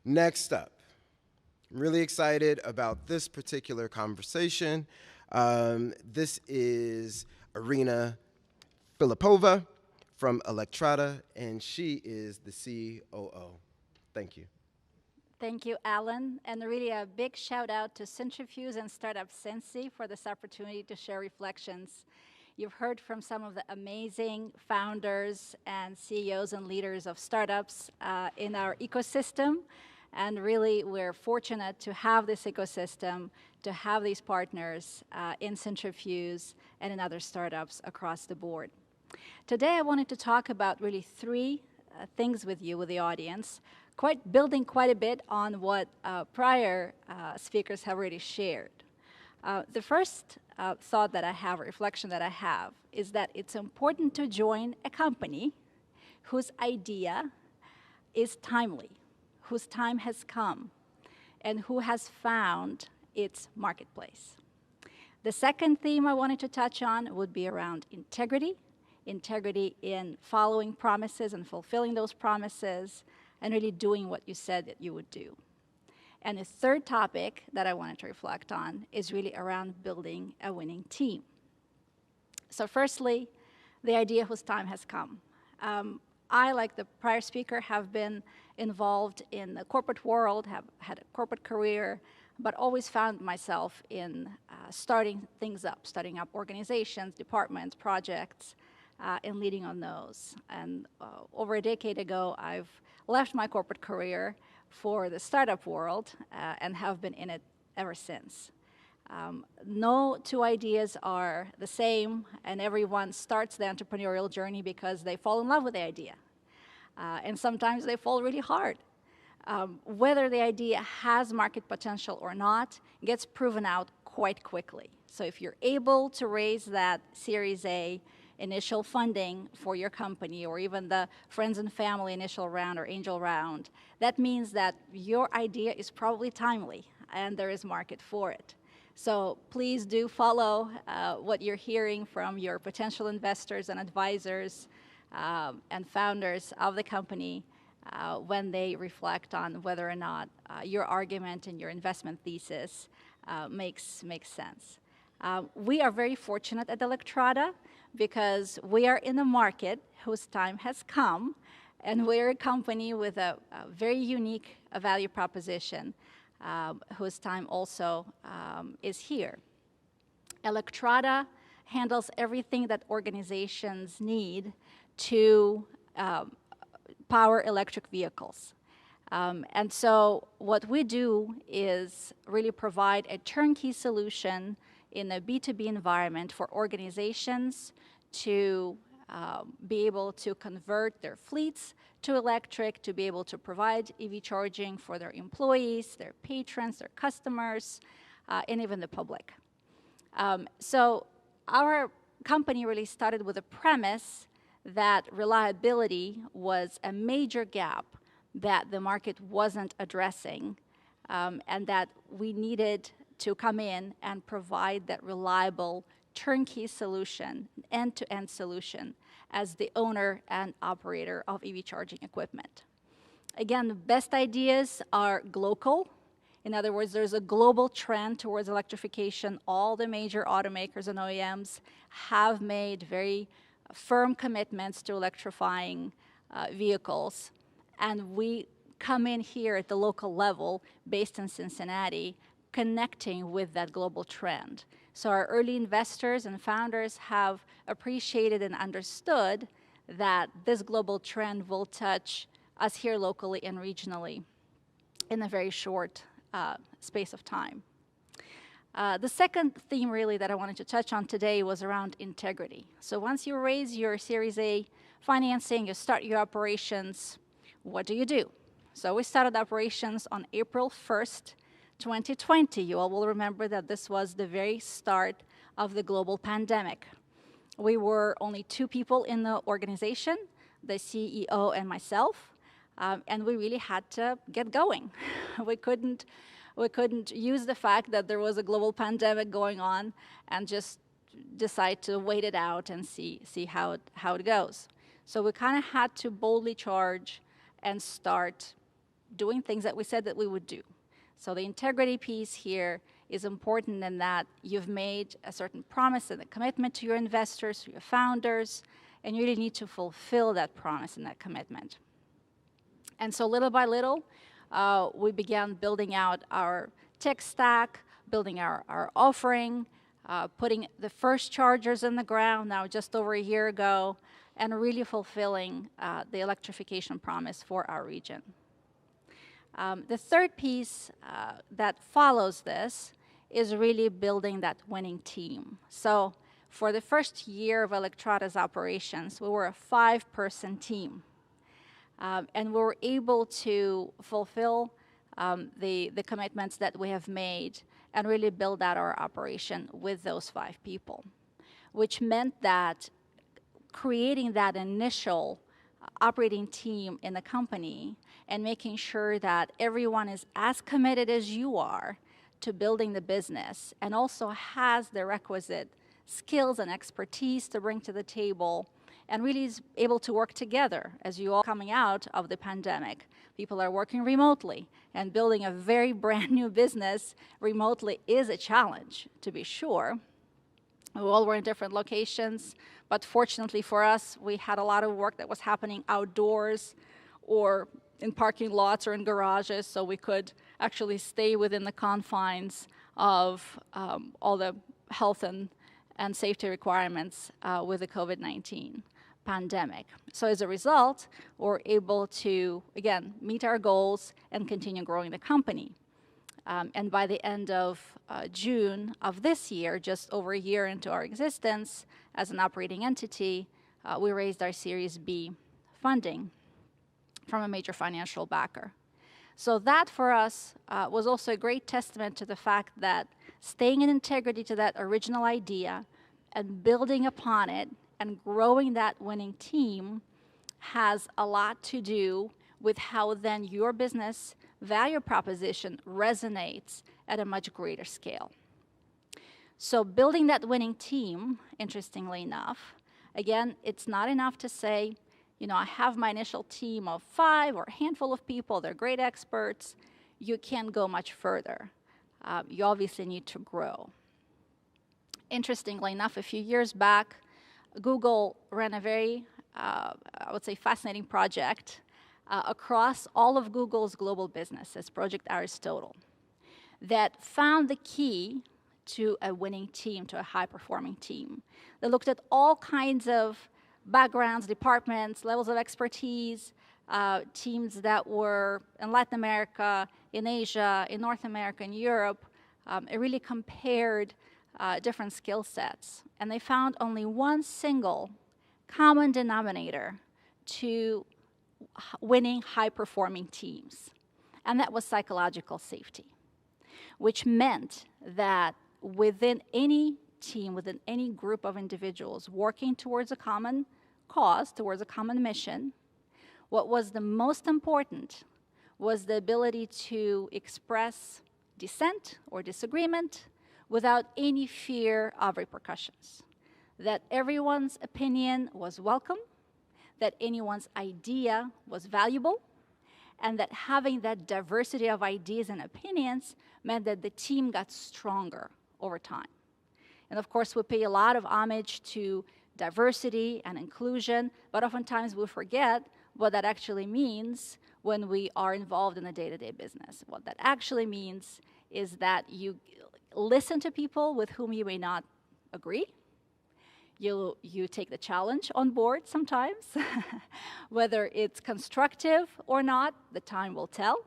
Next up, I'm really excited about this particular conversation. This is Irina Filippova from Electrata, and she is the COO. Thank you. Thank you, Alan, and really a big shout out to Centrifuge and Startup Sensi for this opportunity to share reflections. You've heard from some of the amazing founders and CEOs and leaders of startups in our ecosystem, and really we're fortunate to have this ecosystem, to have these partners in Centrifuge and in other startups across the board. Today I wanted to talk about really three things with you, with the audience, building quite a bit on what prior speakers have already shared. The first thought that I have, reflection that I have, is that it's important to join a company whose idea is timely, whose time has come, and who has found its marketplace. The second theme I wanted to touch on would be around integrity in following promises and fulfilling those promises, and really doing what you said that you would do. And the third topic that I wanted to reflect on is really around building a winning team. So firstly, the idea whose time has come. I, like the prior speaker, have been involved in the corporate world, have had a corporate career, but always found myself in starting things up, starting up organizations, departments, projects, and leading on those. And over a decade ago, I've left my corporate career for the startup world and have been in it ever since. No two ideas are the same, and everyone starts the entrepreneurial journey because they fall in love with the idea. And sometimes they fall really hard. Whether the idea has market potential or not gets proven out quite quickly. So if you're able to raise that Series A initial funding for your company, or even the friends and family initial round or angel round, that means that your idea is probably timely and there is market for it. So please do follow what you're hearing from your potential investors and advisors and founders of the company when they reflect on whether or not your argument and your investment thesis makes sense. We are very fortunate at Electrata because we are in a market whose time has come, and we're a company with a very unique value proposition whose time also is here. Electrata handles everything that organizations need to power electric vehicles. And so what we do is really provide a turnkey solution in a B2B environment for organizations to be able to convert their fleets to electric, to be able to provide EV charging for their employees, their patrons, their customers, and even the public. So our company really started with a premise that reliability was a major gap that the market wasn't addressing, and that we needed to come in and provide that reliable turnkey solution, end-to-end solution, as the owner and operator of EV charging equipment. Again, the best ideas are global. In other words, there's a global trend towards electrification. All the major automakers and OEMs have made very firm commitments to electrifying vehicles. And we come in here at the local level, based in Cincinnati, connecting with that global trend. So our early investors and founders have appreciated and understood that this global trend will touch us here locally and regionally in a very short space of time. The second theme really that I wanted to touch on today was around integrity. So once you raise your Series A financing, you start your operations, what do? So we started operations on April 1st, 2020. You all will remember that this was the very start of the global pandemic. We were only 2 people in the organization, the CEO and myself, and we really had to get going. We couldn't use the fact that there was a global pandemic going on and just decide to wait it out and see how it goes. So we kind of had to boldly charge and start doing things that we said that we would do. So the integrity piece here is important in that you've made a certain promise and a commitment to your investors, to your founders, and you really need to fulfill that promise and that commitment. And so little by little, we began building out our tech stack, building our offering, putting the first chargers in the ground now just over a year ago, and really fulfilling the electrification promise for our region. The third piece that follows this is really building that winning team. So for the first year of Electrada's operations, we were a 5-person team. And we were able to fulfill the commitments that we have made and really build out our operation with those 5 people, which meant that creating that initial operating team in the company and making sure that everyone is as committed as you are to building the business and also has the requisite skills and expertise to bring to the table and really is able to work together as you all coming out of the pandemic. People are working remotely, and building a very brand new business remotely is a challenge, to be sure. We all were in different locations, but fortunately for us, we had a lot of work that was happening outdoors or in parking lots or in garages, so we could actually stay within the confines of all the health and safety requirements with the COVID-19 pandemic. So as a result, we're able to, again, meet our goals and continue growing the company. And by the end of June of this year, just over a year into our existence as an operating entity, we raised our Series B funding from a major financial backer. So that for us was also a great testament to the fact that staying in integrity to that original idea and building upon it and growing that winning team has a lot to do with how then your business value proposition resonates at a much greater scale. So building that winning team, interestingly enough, again, it's not enough to say, you know, I have my initial team of 5 or a handful of people, they're great experts. You can't go much further. You obviously need to grow. Interestingly enough, a few years back, Google ran a very, I would say, fascinating project across all of Google's global businesses, Project Aristotle, that found the key to a winning team, to a high-performing team. They looked at all kinds of backgrounds, departments, levels of expertise, teams that were in Latin America, in Asia, in North America, in Europe. It really compared different skill sets. And they found only one single common denominator to winning high-performing teams, and that was psychological safety, which meant that within any team, within any group of individuals working towards a common cause, towards a common mission, what was the most important was the ability to express dissent or disagreement without any fear of repercussions, that everyone's opinion was welcome, that anyone's idea was valuable, and that having that diversity of ideas and opinions meant that the team got stronger over time. And of course, we pay a lot of homage to diversity and inclusion, but oftentimes we forget what that actually means when we are involved in the day-to-day business. What that actually means is that you listen to people with whom you may not agree. You take the challenge on board sometimes. Whether it's constructive or not, the time will tell.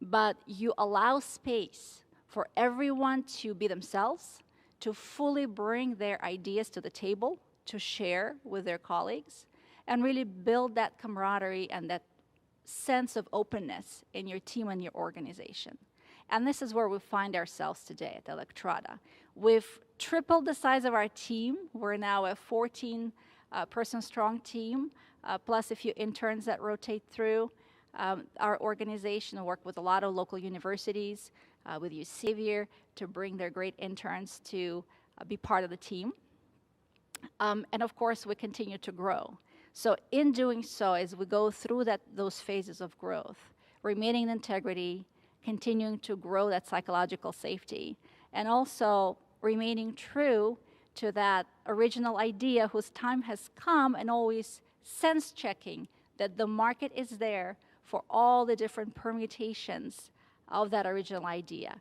But you allow space for everyone to be themselves, to fully bring their ideas to the table, to share with their colleagues, and really build that camaraderie and that sense of openness in your team and your organization. And this is where we find ourselves today at Electrada. We've tripled the size of our team. We're now a 14-person strong team, plus a few interns that rotate through our organization and work with a lot of local universities, with UC to bring their great interns to be part of the team. And of course, we continue to grow. So in doing so, as we go through those phases of growth, remaining in integrity, continuing to grow that psychological safety, and also remaining true to that original idea whose time has come, and always sense checking that the market is there for all the different permutations of that original idea.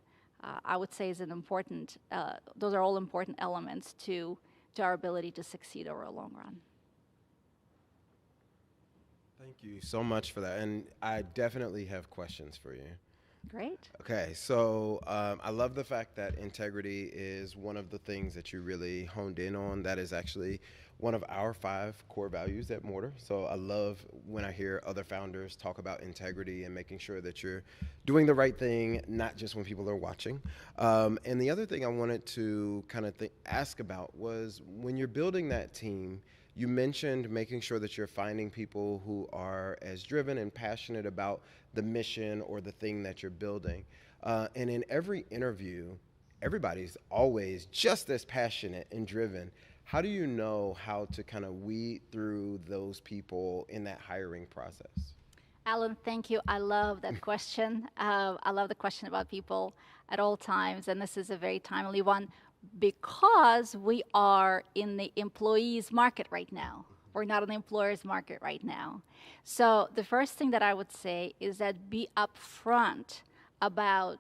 I would say is an important, those are all important elements to our ability to succeed over a long run. Thank you so much for that. And I definitely have questions for you. Great. Okay, so I love the fact that integrity is one of the things that you really honed in on. That is actually one of our 5 core values at Mortar. So I love when I hear other founders talk about integrity and making sure that you're doing the right thing, not just when people are watching. And the other thing I wanted to kind of ask about was when you're building that team, you mentioned making sure that you're finding people who are as driven and passionate about the mission or the thing that you're building. And in every interview, everybody's always just as passionate and driven. How do you know how to kind of weed through those people in that hiring process? Alan, thank you. I love that question. I love the question about people at all times, and this is a very timely one because we are in the employees market right now. We're not in the employer's market right now. So the first thing that I would say is that be upfront about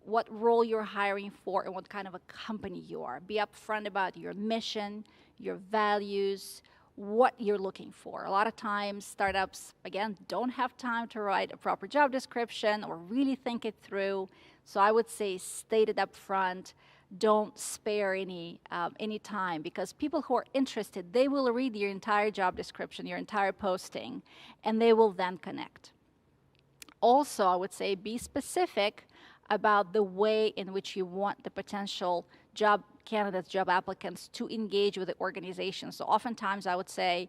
what role you're hiring for and what kind of a company you are. Be upfront about your mission, your values, what you're looking for. A lot of times startups, again, don't have time to write a proper job description or really think it through. So I would say state it up front. Don't spare any time, because people who are interested, they will read your entire job description, your entire posting, and they will then connect. Also, I would say be specific about the way in which you want the potential job candidates, job applicants to engage with the organization. So oftentimes I would say,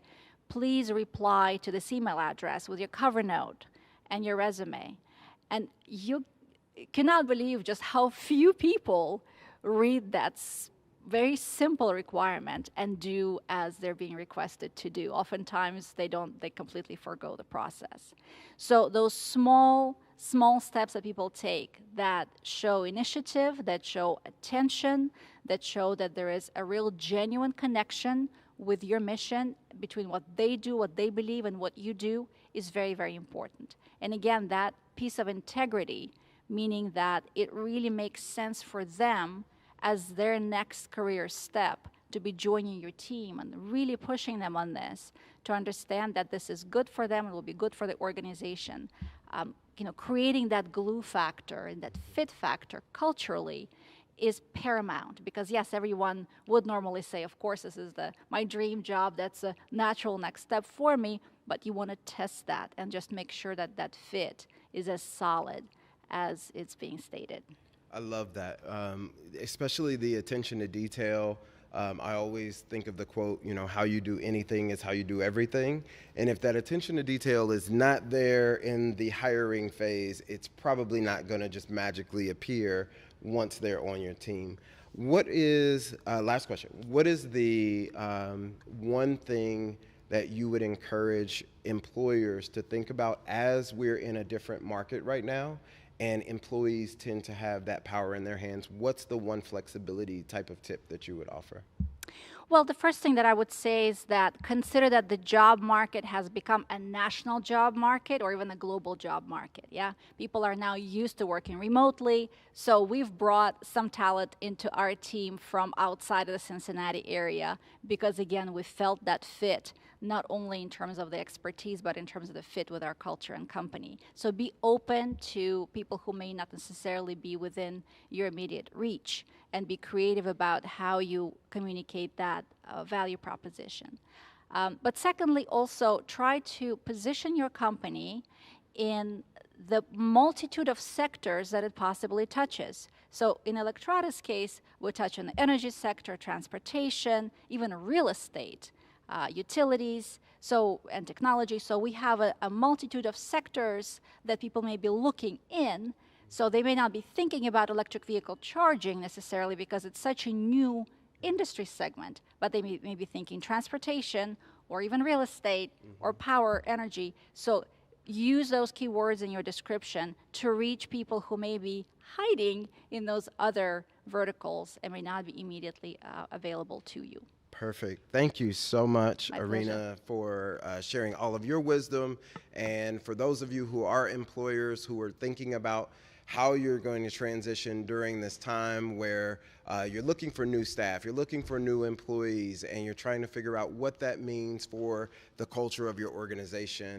please reply to this email address with your cover note and your resume. And you cannot believe just how few people read that very simple requirement and do as they're being requested to do. Oftentimes they don't, they completely forgo the process. So those small steps that people take that show initiative, that show attention, that show that there is a real genuine connection with your mission between what they do, what they believe, and what you do is very, very important. And again, that piece of integrity, meaning that it really makes sense for them as their next career step to be joining your team, and really pushing them on this to understand that this is good for them and will be good for the organization. Creating that glue factor and that fit factor culturally is paramount, because yes, everyone would normally say, of course, this is my dream job, that's a natural next step for me, but you want to test that and just make sure that that fit is as solid as it's being stated. I love that, especially the attention to detail. I always think of the quote, how you do anything is how you do everything. And if that attention to detail is not there in the hiring phase, it's probably not going to just magically appear once they're on your team. What is, last question, what is the one thing that you would encourage employers to think about as we're in a different market right now, and employees tend to have that power in their hands? What's the one flexibility type of tip that you would offer? Well, the first thing that I would say is that consider that the job market has become a national job market or even a global job market, yeah? People are now used to working remotely, so we've brought some talent into our team from outside of the Cincinnati area because, again, we felt that fit, not only in terms of the expertise, but in terms of the fit with our culture and company. So be open to people who may not necessarily be within your immediate reach, and be creative about how you communicate that value proposition. But secondly, also try to position your company in the multitude of sectors that it possibly touches. So in Electrada's case, we touch on the energy sector, transportation, even real estate, utilities, and technology. So we have a multitude of sectors that people may be looking in. So they may not be thinking about electric vehicle charging necessarily because it's such a new industry segment, but they may be thinking transportation or even real estate or power, energy. So use those keywords in your description to reach people who may be hiding in those other verticals and may not be immediately available to you. Perfect. Thank you so much, My Irina, pleasure. for sharing all of your wisdom. And for those of you who are employers who are thinking about how you're going to transition during this time where you're looking for new staff, you're looking for new employees, and you're trying to figure out what that means for the culture of your organization,